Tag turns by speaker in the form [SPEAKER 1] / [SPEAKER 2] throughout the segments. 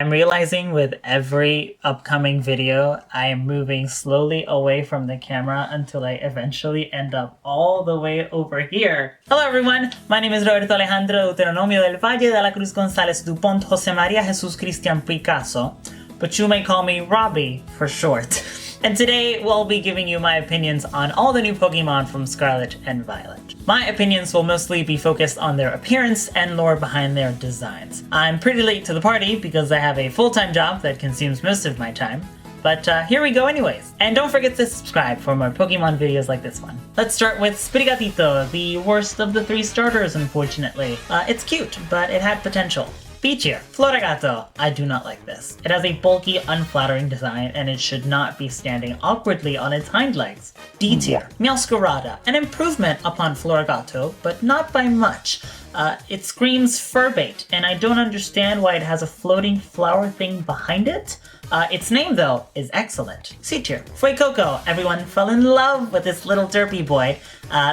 [SPEAKER 1] I'm realizing with every upcoming video, I am moving slowly away from the camera until I eventually end up all the way over here. Hello everyone, my name is Roberto Alejandro Deuteronomio del Valle de la Cruz González Dupont Jose Maria Jesus Christian Picasso, but you may call me Robby for short. And today we'll be giving you my opinions on all the new Pokemon from Scarlet and Violet. My opinions will mostly be focused on their appearance and lore behind their designs. I'm pretty late to the party because I have a full-time job that consumes most of my time, but here we go anyways. And don't forget to subscribe for more Pokemon videos like this one. Let's start with Sprigatito, the worst of the three starters unfortunately. It's cute, but it had potential. B tier, Floragato. I do not like this. It has a bulky, unflattering design, and it should not be standing awkwardly on its hind legs. D tier, Meowscarada. An improvement upon Floragato, but not by much. It screams furbait, and I don't understand why it has a floating flower thing behind it. Its name, though, is excellent. C tier, Fuecoco. Everyone fell in love with this little derpy boy.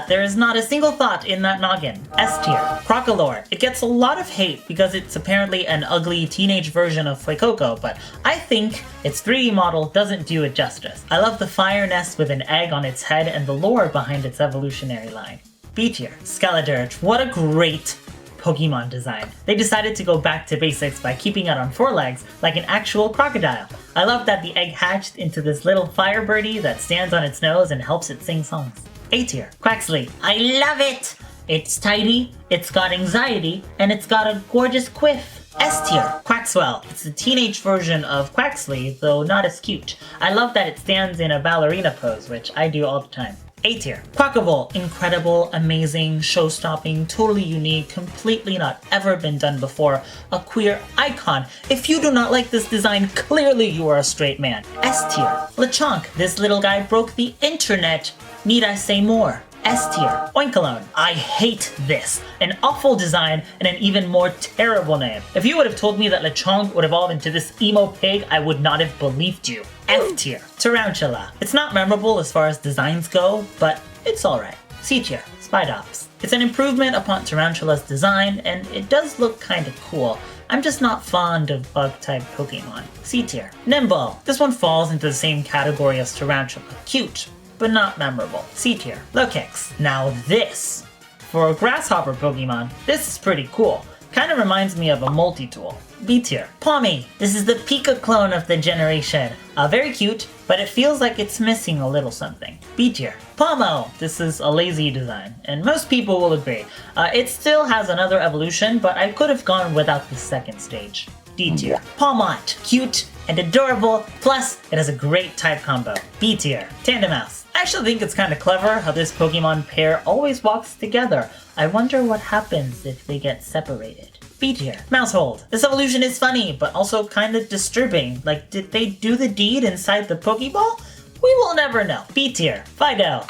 [SPEAKER 1] There is not a single thought in that noggin. S tier, Crocalor. It gets a lot of hate because it's apparently an ugly teenage version of Fuecoco, but I think its 3D model doesn't do it justice. I love the fire nest with an egg on its head and the lore behind its evolutionary line. B tier, Skeledirge. What a great Pokemon design. They decided to go back to basics by keeping it on 4 legs like an actual crocodile. I love that the egg hatched into this little fire birdie that stands on its nose and helps it sing songs. A tier, Quaxly. I love it! It's tidy, it's got anxiety, and it's got a gorgeous quiff. S tier, Quaxwell. It's a teenage version of Quaxly, though not as cute. I love that it stands in a ballerina pose, which I do all the time. A tier, Quackable. Incredible, amazing, show-stopping, totally unique, completely not ever been done before. A queer icon. If you do not like this design, clearly you are a straight man. S tier, Lechonk. This little guy broke the internet. Need I say more? S tier, Oinkologne. I hate this. An awful design and an even more terrible name. If you would have told me that Lechonk would evolve into this emo pig, I would not have believed you. F tier, Tarantula. It's not memorable as far as designs go, but it's alright. C tier, Spidops. It's an improvement upon Tarantula's design, and it does look kinda cool. I'm just not fond of bug-type Pokemon. C tier, Nimble. This one falls into the same category as Tarantula. Cute, but not memorable. C tier, Lokix. Now this, for a grasshopper Pokemon, this is pretty cool. Kinda reminds me of a multi-tool. B tier, Pawmi. This is the Pika clone of the generation. Very cute, but it feels like it's missing a little something. B tier, Pomo. This is a lazy design, and most people will agree. It still has another evolution, but I could have gone without the second stage. D tier, Palmont. Cute and adorable, plus it has a great type combo. B tier, Tandemaus. I actually think it's kind of clever how this Pokemon pair always walks together. I wonder what happens if they get separated. B tier, Mousehold. This evolution is funny, but also kind of disturbing. Like, did they do the deed inside the Pokeball? We will never know. B tier, Fido.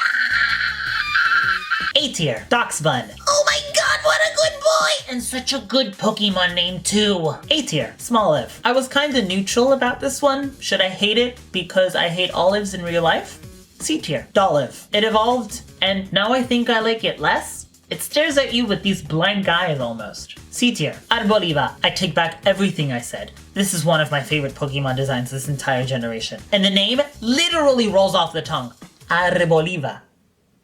[SPEAKER 1] A tier, Doxbun. Oh my god, what a good boy! And such a good Pokemon name too. A tier, Smoliv. I was kinda neutral about this one. Should I hate it because I hate olives in real life? C tier, Dolliv. It evolved, and now I think I like it less. It stares at you with these blind eyes almost. C tier, Arboliva. I take back everything I said. This is one of my favorite Pokemon designs this entire generation. And the name literally rolls off the tongue. Arboliva.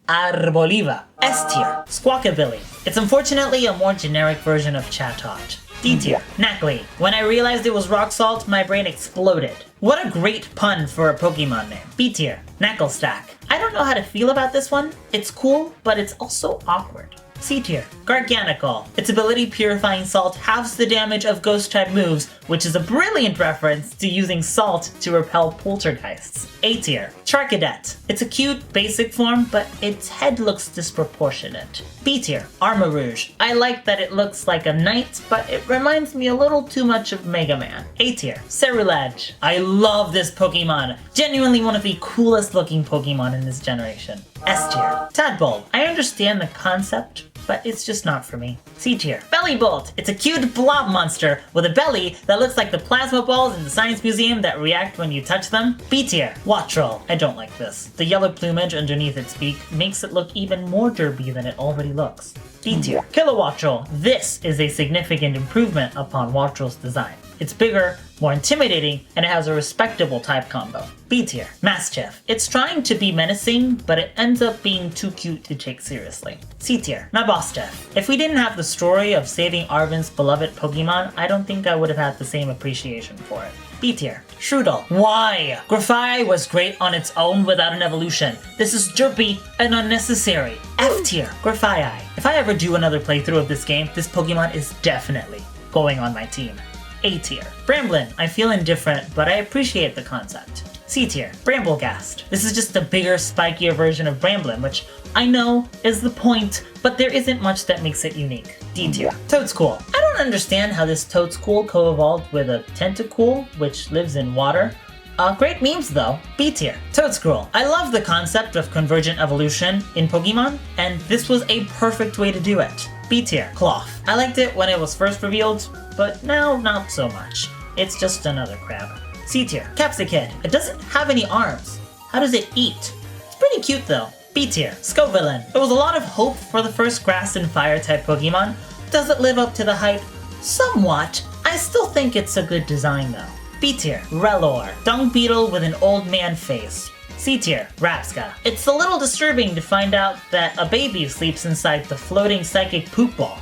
[SPEAKER 1] Arboliva. S tier, Squawkabilly. It's unfortunately a more generic version of Chatot. D tier, Knackley. When I realized it was rock salt, my brain exploded. What a great pun for a Pokemon name. B tier, Knacklestack. I don't know how to feel about this one. It's cool, but it's also awkward. C tier, Garganacl. Its ability Purifying Salt halves the damage of Ghost-type moves, which is a brilliant reference to using salt to repel poltergeists. A tier, Charcadet. It's a cute, basic form, but its head looks disproportionate. B tier, Armarouge. I like that it looks like a knight, but it reminds me a little too much of Mega Man. A tier, Cerulege. I love this Pokemon. Genuinely one of the coolest looking Pokemon in this generation. S tier, Tadpole. I understand the concept, but it's just not for me. C tier, Bellybolt. It's a cute blob monster with a belly that looks like the plasma balls in the Science Museum that react when you touch them. B tier, Wattrel. I don't like this. The yellow plumage underneath its beak makes it look even more derpy than it already looks. D tier, Kilowattrel. This is a significant improvement upon Wattrel's design. It's bigger, more intimidating, and it has a respectable type combo. B tier, Mastiff. It's trying to be menacing, but it ends up being too cute to take seriously. C tier, Nabostiff. If we didn't have the story of saving Arven's beloved Pokemon, I don't think I would have had the same appreciation for it. B tier, Shroodle. Why? Grafai was great on its own without an evolution. This is derpy and unnecessary. F tier, Grafai. If I ever do another playthrough of this game, this Pokemon is definitely going on my team. A tier, Bramblin. I feel indifferent, but I appreciate the concept. C tier, Bramblegast. This is just a bigger, spikier version of Bramblin, which I know is the point, but there isn't much that makes it unique. D tier, Toadscool. I don't understand how this Toadscool co-evolved with a Tentacool, which lives in water. Great memes though. B tier, Toadscruel. I love the concept of convergent evolution in Pokemon, and this was a perfect way to do it. B tier, Cloth. I liked it when it was first revealed, but now not so much. It's just another crab. C tier, Capsicid. It doesn't have any arms. How does it eat? It's pretty cute though. B tier, Scovillain. There was a lot of hope for the first grass and fire type Pokemon. Does it live up to the hype? Somewhat. I still think it's a good design though. B tier, Relor. Dung beetle with an old man face. C tier, Rapska. It's a little disturbing to find out that a baby sleeps inside the floating psychic poop ball,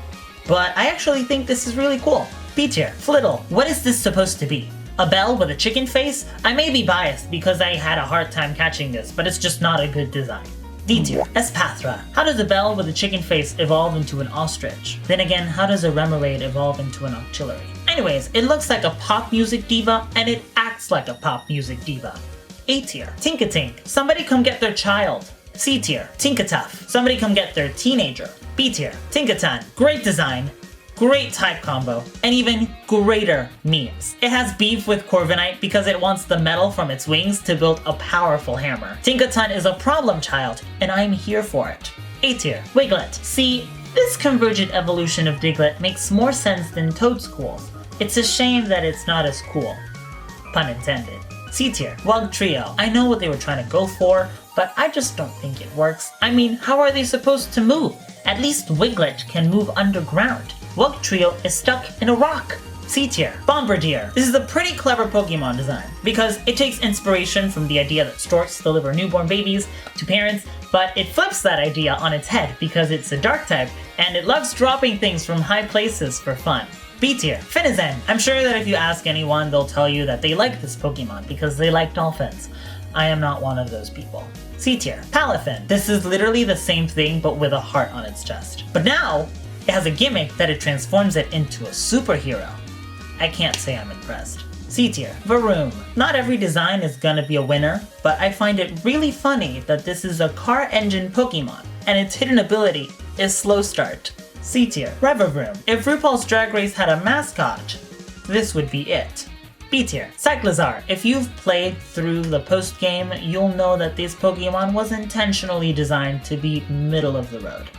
[SPEAKER 1] but I actually think this is really cool. B tier, Flittle. What is this supposed to be? A bell with a chicken face? I may be biased because I had a hard time catching this, but it's just not a good design. D tier, Espathra. How does a bell with a chicken face evolve into an ostrich? Then again, how does a Remoraid evolve into an Octillery? Anyways, it looks like a pop music diva, and it acts like a pop music diva. A tier, Tinkatink. Somebody come get their child. C tier, Tinkatuff. Somebody come get their teenager. B tier, Tinkatan. Great design, great type combo, and even greater memes. It has beef with Corviknight because it wants the metal from its wings to build a powerful hammer. Tinkatan is a problem child, and I'm here for it. A tier, Wiglet. See, this convergent evolution of Diglett makes more sense than Toadscool's. It's a shame that it's not as cool. Pun intended. C tier, Wugtrio. I know what they were trying to go for, but I just don't think it works. I mean, how are they supposed to move? At least Wiglet can move underground. Wugtrio is stuck in a rock. C tier, Bombardier. This is a pretty clever Pokemon design because it takes inspiration from the idea that storks deliver newborn babies to parents, but it flips that idea on its head because it's a dark type and it loves dropping things from high places for fun. B tier, Finizen. I'm sure that if you ask anyone, they'll tell you that they like this Pokemon because they like dolphins. I am not one of those people. C tier, Palafin. This is literally the same thing but with a heart on its chest. But now, it has a gimmick that it transforms it into a superhero. I can't say I'm impressed. C tier, Varoom. Not every design is gonna be a winner, but I find it really funny that this is a car engine Pokemon, and its hidden ability is Slow Start. C tier, Revavroom. If RuPaul's Drag Race had a mascot, this would be it. B tier, Cyclizar. If you've played through the post-game, you'll know that this Pokemon was intentionally designed to be middle of the road.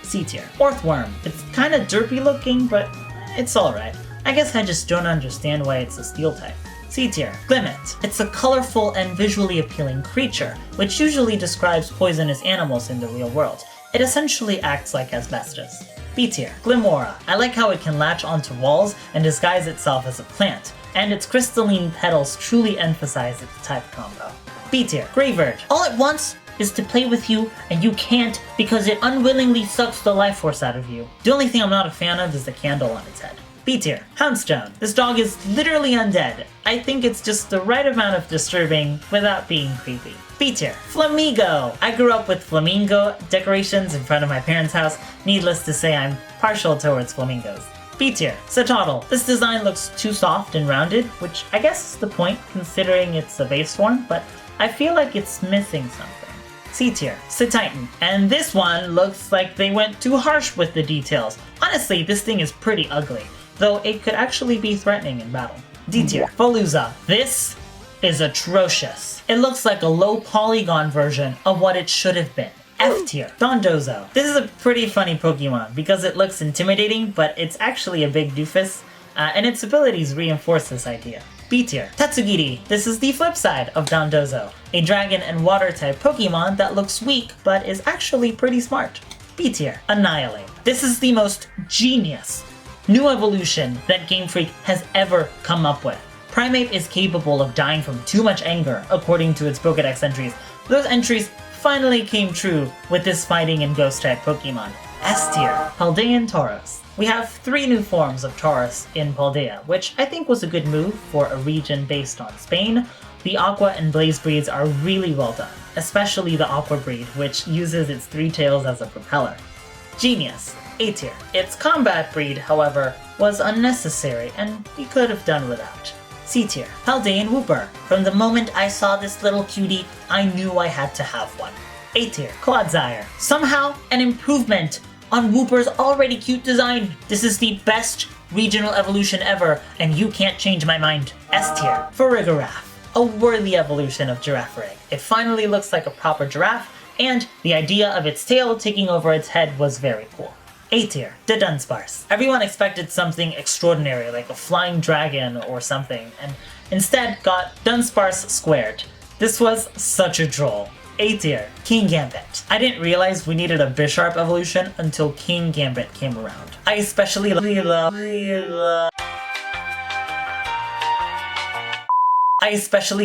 [SPEAKER 1] C tier, Orthworm. It's kinda derpy looking, but it's alright. I guess I just don't understand why it's a steel type. C tier, Glimmet. It's a colorful and visually appealing creature, which usually describes poisonous animals in the real world. It essentially acts like asbestos. B tier, Glimmora. I like how it can latch onto walls and disguise itself as a plant, and its crystalline petals truly emphasize its type combo. B tier, Greybird. All it wants is to play with you, and you can't because it unwillingly sucks the life force out of you. The only thing I'm not a fan of is the candle on its head. B tier, Houndstone. This dog is literally undead. I think it's just the right amount of disturbing without being creepy. B tier, Flamigo. I grew up with flamingo decorations in front of my parents' house. Needless to say, I'm partial towards flamingos. B tier, Satotl. This design looks too soft and rounded, which I guess is the point considering it's a base form, but I feel like it's missing something. C tier, Cetitan. And this one looks like they went too harsh with the details. Honestly, this thing is pretty ugly, though it could actually be threatening in battle. D tier, Veluza. This is atrocious. It looks like a low polygon version of what it should have been. F tier, Dondozo. This is a pretty funny Pokemon because it looks intimidating, but it's actually a big doofus, and its abilities reinforce this idea. B tier, Tatsugiri. This is the flip side of Dondozo, a dragon and water type Pokemon that looks weak but is actually pretty smart. B tier, Annihilate. This is the most genius new evolution that Game Freak has ever come up with. Primeape is capable of dying from too much anger, according to its Pokédex entries. Those entries finally came true with this fighting and ghost-type Pokemon. S tier, Paldean Tauros. We have 3 new forms of Tauros in Paldea, which I think was a good move for a region based on Spain. The Aqua and Blaze breeds are really well done, especially the Aqua breed, which uses its 3 tails as a propeller. Genius, A tier. Its combat breed, however, was unnecessary and we could have done without. C tier, Paldean Wooper. From the moment I saw this little cutie, I knew I had to have one. A tier, Clodsire. Somehow, an improvement on Wooper's already cute design. This is the best regional evolution ever, and you can't change my mind. S tier, Farigiraf. A worthy evolution of Girafarig. It finally looks like a proper giraffe, and the idea of its tail taking over its head was very cool. A tier, the Dunsparce. Everyone expected something extraordinary, like a flying dragon or something, and instead got Dunsparce squared. This was such a droll. A tier, King Gambit. I didn't realize we needed a Bisharp evolution until King Gambit came around. I especially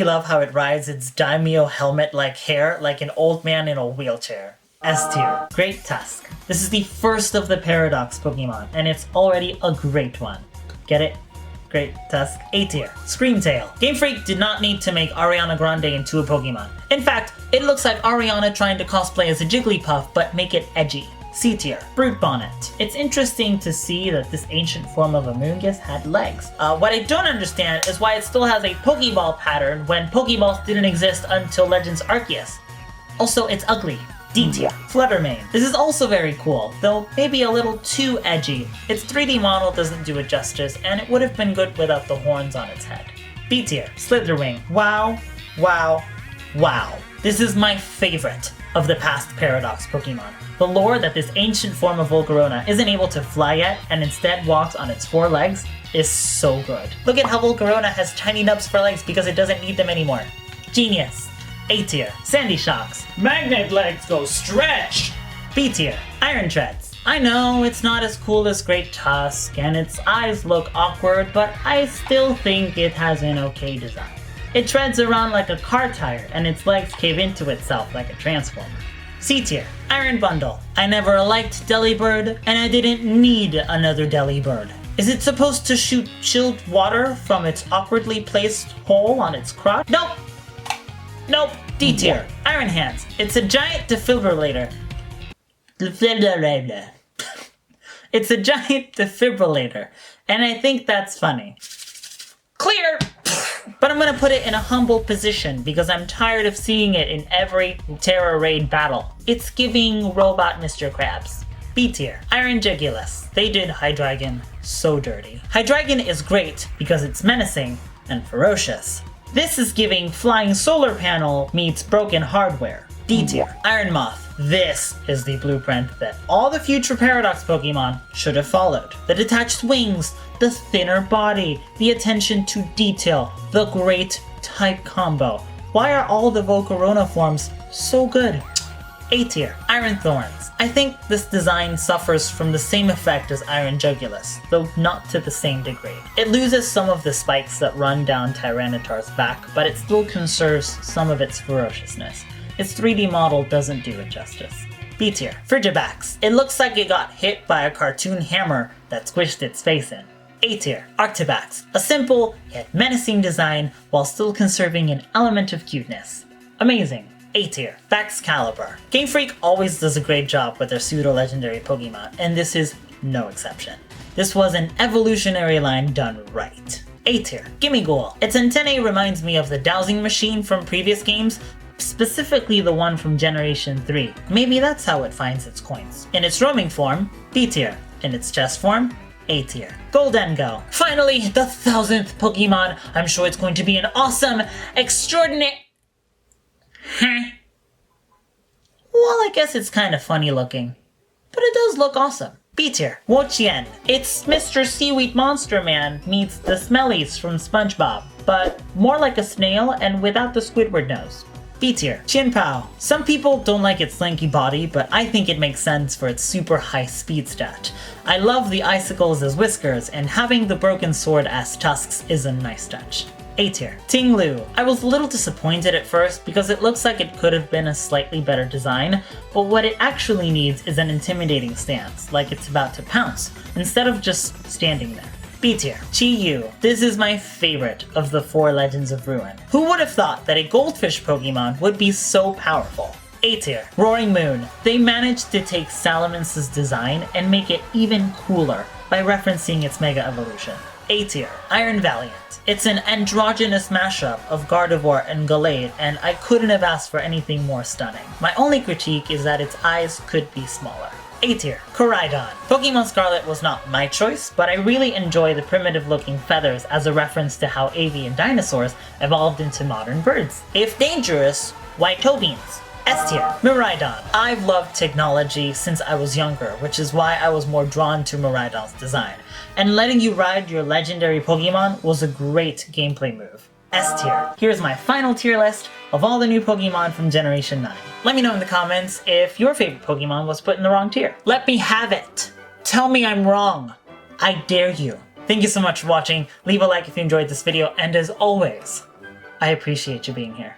[SPEAKER 1] love how it rides its daimyo helmet-like hair like an old man in a wheelchair. S tier, Great Tusk. This is the first of the Paradox Pokemon, and it's already a great one. Get it? Great Tusk. A tier, Screamtail. Game Freak did not need to make Ariana Grande into a Pokemon. In fact, it looks like Ariana trying to cosplay as a Jigglypuff, but make it edgy. C tier, Brute Bonnet. It's interesting to see that this ancient form of Amoonguss had legs. What I don't understand is why it still has a Pokeball pattern when Pokeballs didn't exist until Legends Arceus. Also, it's ugly. D tier, Fluttermane. This is also very cool, though maybe a little too edgy. Its 3D model doesn't do it justice, and it would have been good without the horns on its head. B tier, Slitherwing. Wow, wow, wow. This is my favorite of the past Paradox Pokemon. The lore that this ancient form of Volcarona isn't able to fly yet and instead walks on its 4 legs is so good. Look at how Volcarona has tiny nubs for legs because it doesn't need them anymore. Genius. A tier, Sandy Shocks. Magnet legs go stretch! B tier, Iron Treads. I know it's not as cool as Great Tusk and its eyes look awkward, but I still think it has an okay design. It treads around like a car tire and its legs cave into itself like a transformer. C tier, Iron Bundle. I never liked Delibird and I didn't need another Delibird. Is it supposed to shoot chilled water from its awkwardly placed hole on its crotch? Nope! Nope, D tier, Iron Hands. It's a giant defibrillator. It's a giant defibrillator, and I think that's funny. Clear! But I'm gonna put it in a humble position because I'm tired of seeing it in every Terra Raid battle. It's giving Robot Mr. Krabs. B tier, Iron Jigulus. They did Hydreigon so dirty. Hydreigon is great because it's menacing and ferocious. This is giving Flying Solar Panel meets broken hardware. D tier, Iron Moth. This is the blueprint that all the future Paradox Pokemon should have followed. The detached wings, the thinner body, the attention to detail, the great type combo. Why are all the Volcarona forms so good? A tier, Iron Thorns. I think this design suffers from the same effect as Iron Jugulus, though not to the same degree. It loses some of the spikes that run down Tyranitar's back, but it still conserves some of its ferociousness. Its 3D model doesn't do it justice. B tier, Frigibax. It looks like it got hit by a cartoon hammer that squished its face in. A tier, Arctibax. A simple yet menacing design while still conserving an element of cuteness. Amazing. A tier, Baxcalibur. Game Freak always does a great job with their pseudo-legendary Pokemon, and this is no exception. This was an evolutionary line done right. A tier, Gimmighoul. Its antennae reminds me of the dowsing machine from previous games, specifically the one from Generation 3. Maybe that's how it finds its coins. In its roaming form, B tier. In its chest form, A tier. Goldengo. Finally, the 1000th Pokemon. I'm sure it's going to be an awesome, extraordinary... Huh? Well, I guess it's kind of funny looking. But it does look awesome. B tier, Wo-Chien. It's Mr. Seaweed Monster Man meets the Smellies from SpongeBob, but more like a snail and without the Squidward nose. B tier. Chin-Pao. Some people don't like its lanky body, but I think it makes sense for its super high speed stat. I love the icicles as whiskers, and having the broken sword as tusks is a nice touch. A tier. Ting Lu. I was a little disappointed at first because it looks like it could have been a slightly better design, but what it actually needs is an intimidating stance, like it's about to pounce, instead of just standing there. B tier. Chi-Yu. This is my favorite of the 4 Legends of Ruin. Who would have thought that a goldfish Pokemon would be so powerful? A tier. Roaring Moon. They managed to take Salamance's design and make it even cooler by referencing its Mega Evolution. A tier. Iron Valiant. It's an androgynous mashup of Gardevoir and Gallade, and I couldn't have asked for anything more stunning. My only critique is that its eyes could be smaller. A tier. Koraidon. Pokemon Scarlet was not my choice, but I really enjoy the primitive looking feathers as a reference to how avian dinosaurs evolved into modern birds. If dangerous, why toe beans? S tier. Miraidon. I've loved technology since I was younger, which is why I was more drawn to Miraidon's design. And letting you ride your legendary Pokemon was a great gameplay move. S tier. Here's my final tier list of all the new Pokemon from Generation 9. Let me know in the comments if your favorite Pokemon was put in the wrong tier. Let me have it! Tell me I'm wrong! I dare you! Thank you so much for watching, leave a like if you enjoyed this video, and as always, I appreciate you being here.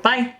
[SPEAKER 1] Bye!